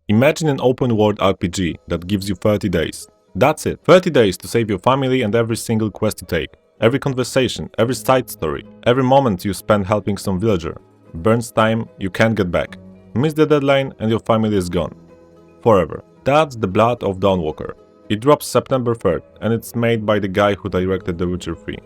Imagine an open-world RPG that gives you 30 days. That's it. 30 days to save your family and every single quest to take. Every conversation, every side story, every moment you spend helping some villager. Burns time you can't get back. Miss the deadline and your family is gone. Forever. That's the Blood of Dawnwalker. It drops September 3rd and it's made by the guy who directed The Witcher 3.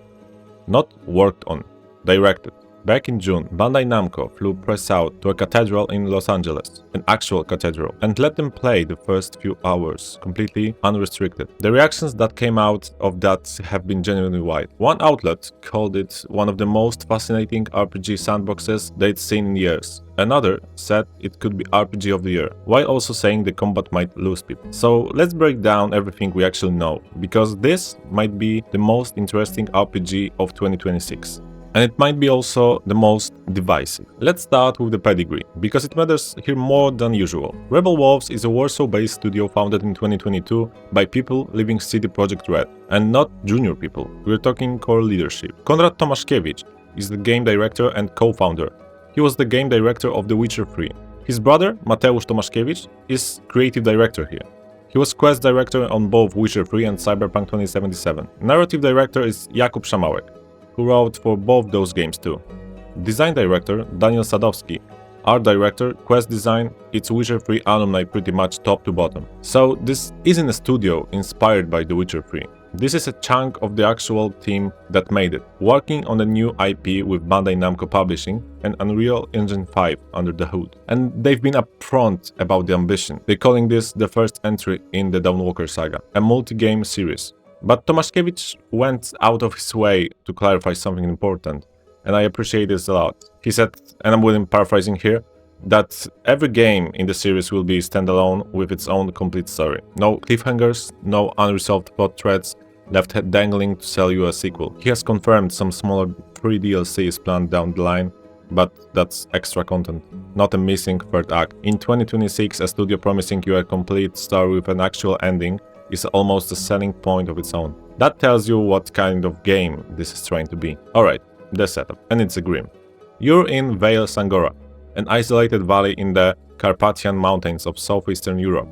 Not worked on, directed. Back in June, Bandai Namco flew press out to a cathedral in Los Angeles, an actual cathedral, and let them play the first few hours, completely unrestricted. The reactions that came out of that have been genuinely wide. One outlet called it one of the most fascinating RPG sandboxes they'd seen in years. Another said it could be RPG of the year, while also saying the combat might lose people. So let's break down everything we actually know, because this might be the most interesting RPG of 2026. And it might be also the most divisive. Let's start with the pedigree, because it matters here more than usual. Rebel Wolves is a Warsaw-based studio founded in 2022 by people leaving CD Projekt Red, and not junior people. We're talking core leadership. Konrad Tomaszkiewicz is the game director and co-founder. He was the game director of The Witcher 3. His brother, Mateusz Tomaszkiewicz, is creative director here. He was quest director on both Witcher 3 and Cyberpunk 2077. Narrative director is Jakub Szamałek, who wrote for both those games too. Design director Daniel Sadowski. Art director, quest design, it's Witcher 3 alumni pretty much top to bottom. So this isn't a studio inspired by The Witcher 3. This is a chunk of the actual team that made it, working on a new IP with Bandai Namco Publishing and Unreal Engine 5 under the hood. And they've been upfront about the ambition. They're calling this the first entry in the Dawnwalker saga, a multi-game series. But Tomaszkiewicz went out of his way to clarify something important, and I appreciate this a lot. He said, and I'm willing paraphrasing here, that every game in the series will be standalone with its own complete story. No cliffhangers, no unresolved plot threads left dangling to sell you a sequel. He has confirmed some smaller free DLC is planned down the line, but that's extra content, not a missing third act. In 2026, a studio promising you a complete story with an actual ending is almost a selling point of its own. That tells you what kind of game this is trying to be. Alright, the setup, and it's a grim. You're in Vale Sangora, an isolated valley in the Carpathian Mountains of southeastern Europe.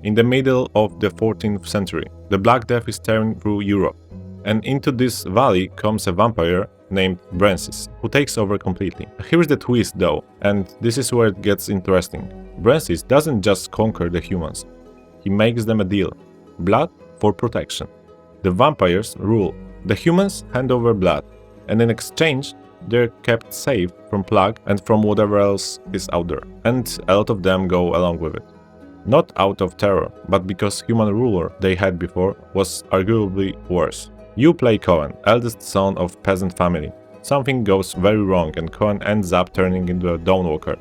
In the middle of the 14th century, the Black Death is tearing through Europe, and into this valley comes a vampire named Brancis, who takes over completely. Here's the twist though, and this is where it gets interesting. Brancis doesn't just conquer the humans, he makes them a deal. Blood for protection. The vampires rule. The humans hand over blood, and in exchange, they're kept safe from plague and from whatever else is out there. And a lot of them go along with it. Not out of terror, but because human ruler they had before was arguably worse. You play Cohen, eldest son of peasant family. Something goes very wrong and Cohen ends up turning into a Dawnwalker.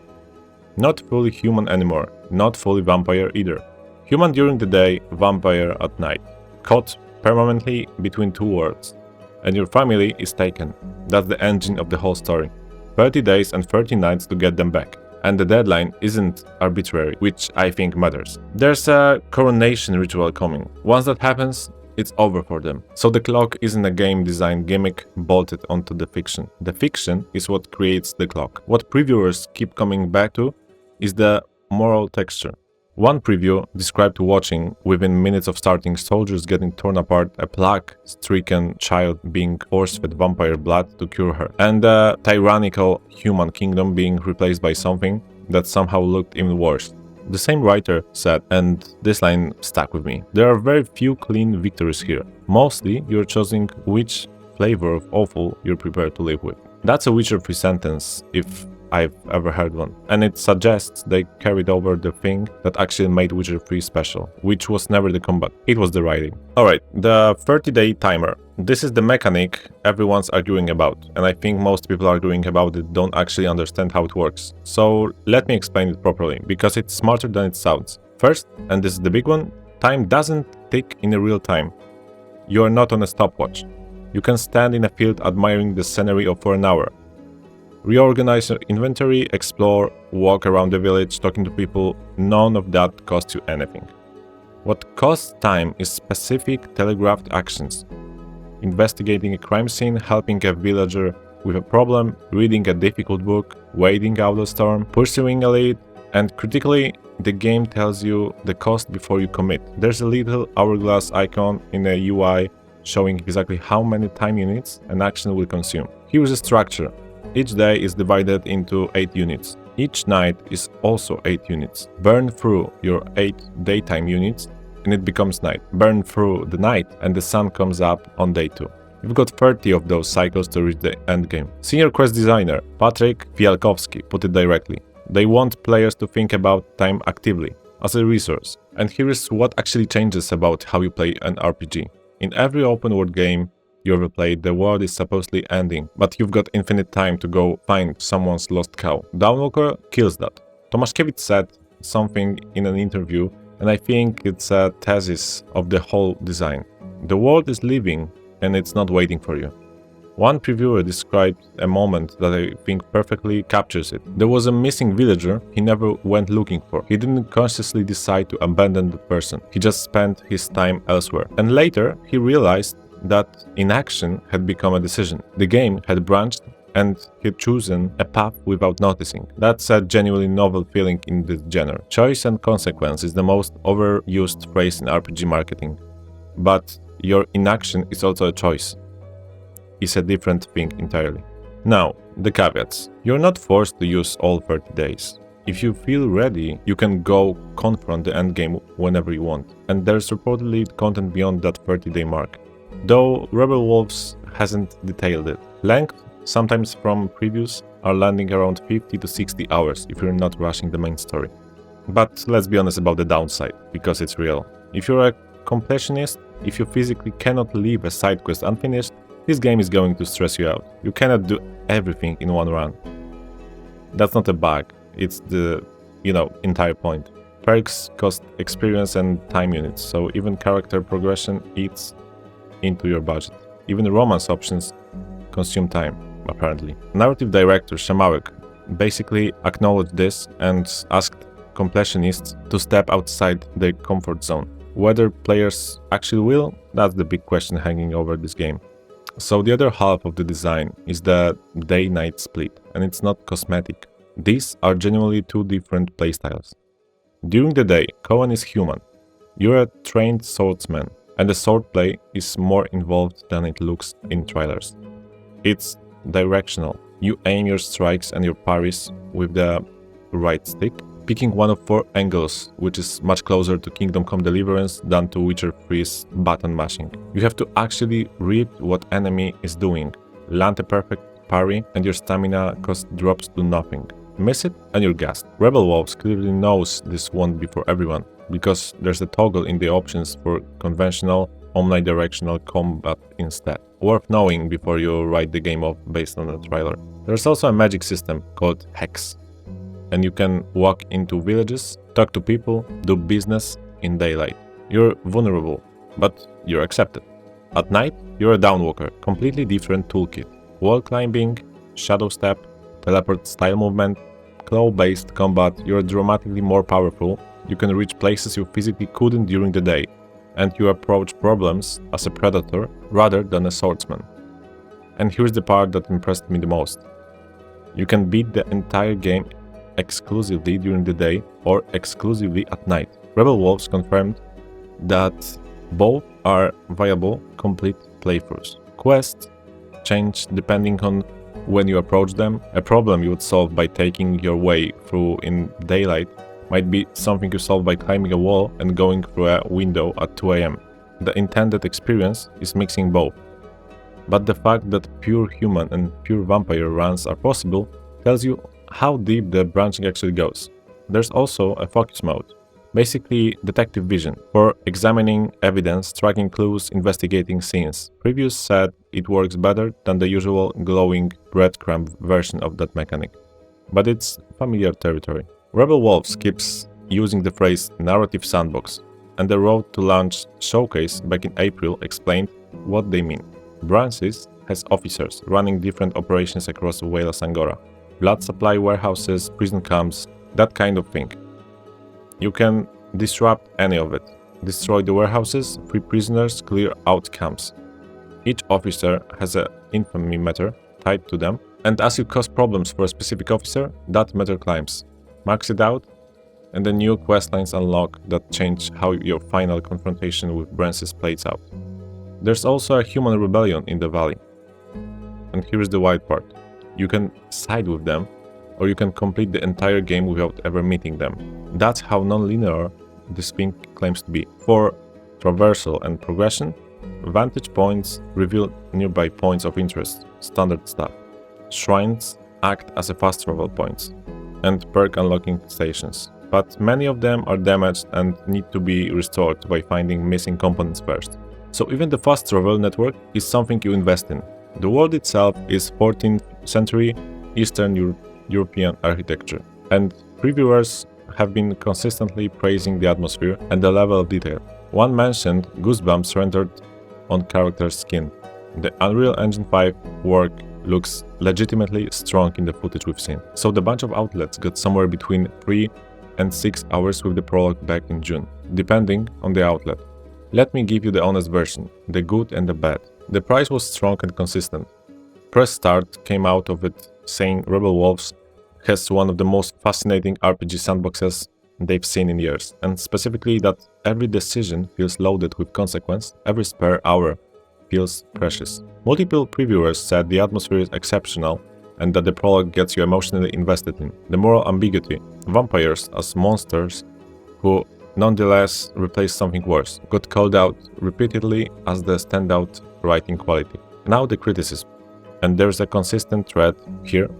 Not fully human anymore, not fully vampire either. Human during the day, vampire at night. Caught permanently between two worlds. And your family is taken. That's the engine of the whole story. 30 days and 30 nights to get them back. And the deadline isn't arbitrary, which I think matters. There's a coronation ritual coming. Once that happens, it's over for them. So the clock isn't a game design gimmick bolted onto the fiction. The fiction is what creates the clock. What previewers keep coming back to is the moral texture. One preview described watching, within minutes of starting, soldiers getting torn apart, a plague-stricken child being force-fed vampire blood to cure her, and a tyrannical human kingdom being replaced by something that somehow looked even worse. The same writer said, and this line stuck with me, there are very few clean victories here. Mostly, you're choosing which flavor of awful you're prepared to live with. That's a Witcher 3 sentence, if I've ever heard one, and it suggests they carried over the thing that actually made Witcher 3 special, which was never the combat, it was the writing. Alright, the 30-day timer. This is the mechanic everyone's arguing about, and I think most people arguing about it don't actually understand how it works. So let me explain it properly, because it's smarter than it sounds. First, and this is the big one, time doesn't tick in a real time. You are not on a stopwatch. You can stand in a field admiring the scenery for an hour. Reorganize your inventory, explore, walk around the village, talking to people, none of that costs you anything. What costs time is specific telegraphed actions. Investigating a crime scene, helping a villager with a problem, reading a difficult book, waiting out a storm, pursuing a lead, and critically, the game tells you the cost before you commit. There's a little hourglass icon in the UI showing exactly how many time units an action will consume. Here's the structure. Each day is divided into 8 units. Each night is also 8 units. Burn through your 8 daytime units and it becomes night. Burn through the night and the sun comes up on day 2. You've got 30 of those cycles to reach the endgame. Senior quest designer Patryk Fialkowski put it directly. They want players to think about time actively, as a resource. And here is what actually changes about how you play an RPG. In every open world game you ever played, the world is supposedly ending, but you've got infinite time to go find someone's lost cow. Dawnwalker kills that. Tomaszkiewicz said something in an interview, and I think it's a thesis of the whole design. The world is living, and it's not waiting for you. One previewer described a moment that I think perfectly captures it. There was a missing villager he never went looking for. He didn't consciously decide to abandon the person. He just spent his time elsewhere. And later, he realized that inaction had become a decision. The game had branched and he'd chosen a path without noticing. That's a genuinely novel feeling in this genre. Choice and consequence is the most overused phrase in RPG marketing. But your inaction is also a choice. It's a different thing entirely. Now, the caveats. You're not forced to use all 30 days. If you feel ready, you can go confront the endgame whenever you want. And there's reportedly content beyond that 30-day mark. Though Rebel Wolves hasn't detailed it. Length, sometimes from previews, are landing around 50 to 60 hours if you're not rushing the main story. But let's be honest about the downside, because it's real. If you're a completionist, if you physically cannot leave a side quest unfinished, this game is going to stress you out. You cannot do everything in one run. That's not a bug, it's the, entire point. Perks cost experience and time units, so even character progression eats into your budget. Even the romance options consume time, apparently. Narrative director Szamałek basically acknowledged this and asked completionists to step outside their comfort zone. Whether players actually will, that's the big question hanging over this game. So the other half of the design is the day-night split, and it's not cosmetic. These are genuinely two different playstyles. During the day, Cohen is human. You're a trained swordsman, and the swordplay is more involved than it looks in trailers. It's directional. You aim your strikes and your parries with the right stick, picking one of 4 angles, which is much closer to Kingdom Come Deliverance than to Witcher 3's button mashing. You have to actually read what enemy is doing, land a perfect parry, and your stamina cost drops to nothing. Miss it and you're gassed. Rebel Wolves clearly knows this won't be for everyone, because there's a toggle in the options for conventional omnidirectional combat instead. Worth knowing before you write the game off based on the trailer. There's also a magic system called Hex, and you can walk into villages, talk to people, do business in daylight. You're vulnerable, but you're accepted. At night, you're a Dawnwalker, completely different toolkit. Wall climbing, shadow step, teleport style movement, claw-based combat, you're dramatically more powerful. You can reach places you physically couldn't during the day, and you approach problems as a predator rather than a swordsman. And here's the part that impressed me the most. You can beat the entire game exclusively during the day or exclusively at night. Rebel Wolves confirmed that both are viable, complete playthroughs. Quests change depending on when you approach them. A problem you would solve by taking your way through in daylight might be something you solve by climbing a wall and going through a window at 2 AM. The intended experience is mixing both. But the fact that pure human and pure vampire runs are possible tells you how deep the branching actually goes. There's also a focus mode, basically detective vision, for examining evidence, tracking clues, investigating scenes. Previews said it works better than the usual glowing breadcrumb version of that mechanic, but it's familiar territory. Rebel Wolves keeps using the phrase narrative sandbox, and the Road to Launch showcase back in April explained what they mean. Branches has officers running different operations across Wales Angora. Blood supply warehouses, prison camps, that kind of thing. You can disrupt any of it. Destroy the warehouses, free prisoners, clear out camps. Each officer has an infamy meter tied to them, and as you cause problems for a specific officer, that meter climbs. Max it out, and the new questlines unlock that change how your final confrontation with Brancis plays out. There's also a human rebellion in the valley. And here's the wild part. You can side with them, or you can complete the entire game without ever meeting them. That's how non-linear this thing claims to be. For traversal and progression, vantage points reveal nearby points of interest, standard stuff. Shrines act as a fast travel points, and perk unlocking stations. But many of them are damaged and need to be restored by finding missing components first. So even the fast travel network is something you invest in. The world itself is 14th century Eastern European architecture, and reviewers have been consistently praising the atmosphere and the level of detail. One mentioned goosebumps rendered on characters' skin. The Unreal Engine 5 work looks legitimately strong in the footage we've seen. So the bunch of outlets got somewhere between 3 and 6 hours with the prologue back in June, depending on the outlet. Let me give you the honest version, the good and the bad. The price was strong and consistent. Press Start came out of it saying Rebel Wolves has one of the most fascinating RPG sandboxes they've seen in years, and specifically that every decision feels loaded with consequence, every spare hour feels precious. Multiple previewers said the atmosphere is exceptional and that the prologue gets you emotionally invested in. The moral ambiguity, vampires as monsters who nonetheless replace something worse, got called out repeatedly as the standout writing quality. Now the criticism, and there's a consistent thread here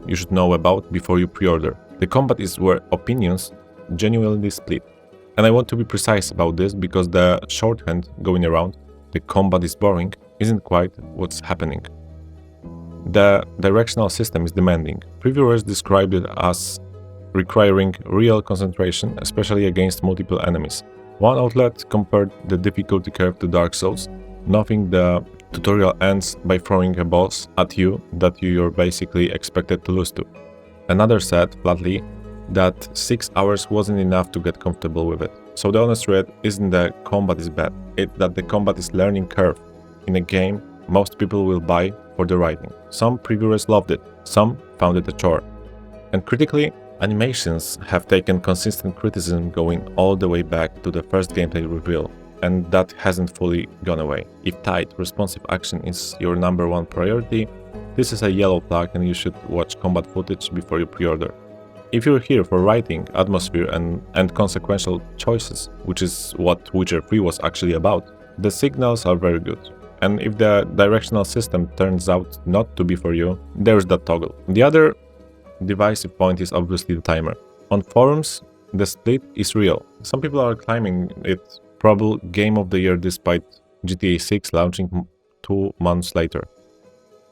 you should know about before you pre-order. The combat is where opinions genuinely split. And I want to be precise about this because the shorthand going around, the combat is boring, isn't quite what's happening. The directional system is demanding. Previewers described it as requiring real concentration, especially against multiple enemies. One outlet compared the difficulty curve to Dark Souls, knowing the tutorial ends by throwing a boss at you that you're basically expected to lose to. Another said flatly that 6 hours wasn't enough to get comfortable with it. So the honest thread isn't that combat is bad, it's that the combat is learning curve in a game most people will buy for the writing. Some previewers loved it, some found it a chore. And critically, animations have taken consistent criticism going all the way back to the first gameplay reveal, and that hasn't fully gone away. If tight, responsive action is your number one priority, this is a yellow flag and you should watch combat footage before you pre-order. If you're here for writing, atmosphere and consequential choices, which is what Witcher 3 was actually about, the signals are very good. And if the directional system turns out not to be for you, there's that toggle. The other divisive point is obviously the timer. On forums, the split is real. Some people are claiming it probable game of the year despite GTA 6 launching 2 months later.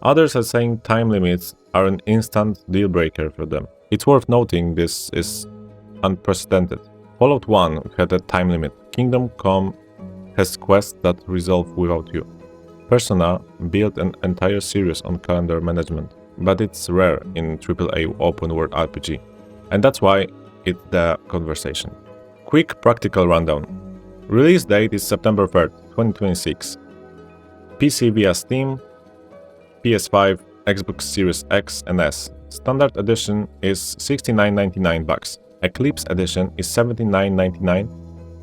Others are saying time limits are an instant deal breaker for them. It's worth noting this is unprecedented. Fallout 1 had a time limit. Kingdom Come has quests that resolve without you. Persona built an entire series on calendar management, but it's rare in AAA open world RPG, and that's why it's the conversation. Quick practical rundown. Release date is September 3rd, 2026. PC via Steam, PS5, Xbox Series X and S. Standard edition is $69.99. Eclipse edition is $79.99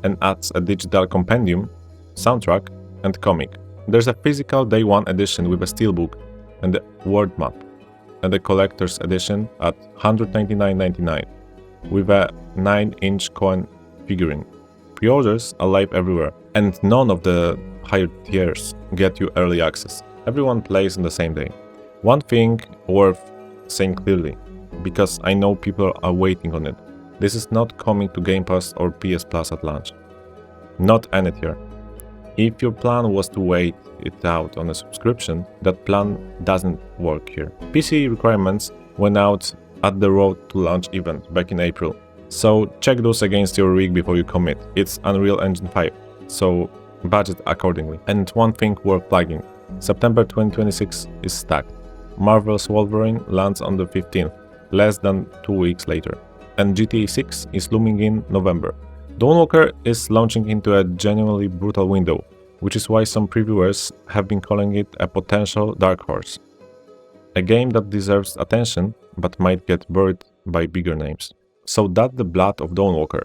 and adds a digital compendium, soundtrack and comic. There's a physical day one edition with a steelbook and a world map, and a collector's edition at $199.99 with a 9-inch coin figurine. Pre-orders are live everywhere, and none of the higher tiers get you early access. Everyone plays on the same day. One thing worth saying clearly, because I know people are waiting on it, this is not coming to Game Pass or PS Plus at launch. Not any tier. If your plan was to wait it out on a subscription, that plan doesn't work here. PC requirements went out at the Road to Launch event back in April, so check those against your rig before you commit. It's Unreal Engine 5, so budget accordingly. And one thing worth flagging, September 2026 is stacked. Marvel's Wolverine lands on the 15th, less than 2 weeks later, and GTA 6 is looming in November. Dawnwalker is launching into a genuinely brutal window, which is why some previewers have been calling it a potential dark horse. A game that deserves attention, but might get buried by bigger names. So that's the Blood of Dawnwalker,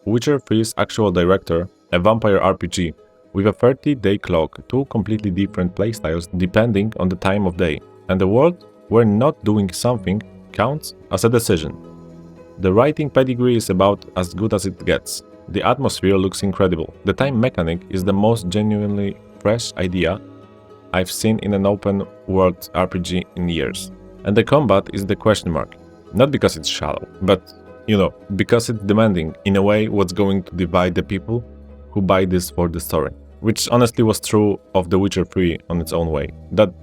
Witcher 3's actual director, a vampire RPG, with a 30-day clock, 2 completely different playstyles depending on the time of day, and a world where not doing something counts as a decision. The writing pedigree is about as good as it gets. The atmosphere looks incredible. The time mechanic is the most genuinely fresh idea I've seen in an open-world RPG in years. And the combat is the question mark. Not because it's shallow, but, because it's demanding. In a way, what's going to divide the people who buy this for the story. Which honestly was true of The Witcher 3 on its own way. That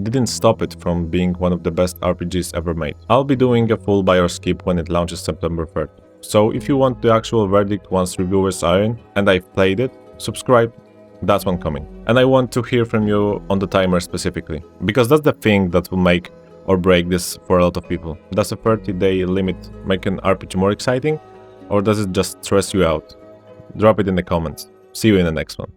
didn't stop it from being one of the best RPGs ever made. I'll be doing a full buy or skip when it launches September 3rd. So if you want the actual verdict once reviewers are in, and I've played it, subscribe, that's one coming. And I want to hear from you on the timer specifically, because that's the thing that will make or break this for a lot of people. Does a 30-day limit make an RPG more exciting, or does it just stress you out? Drop it in the comments. See you in the next one.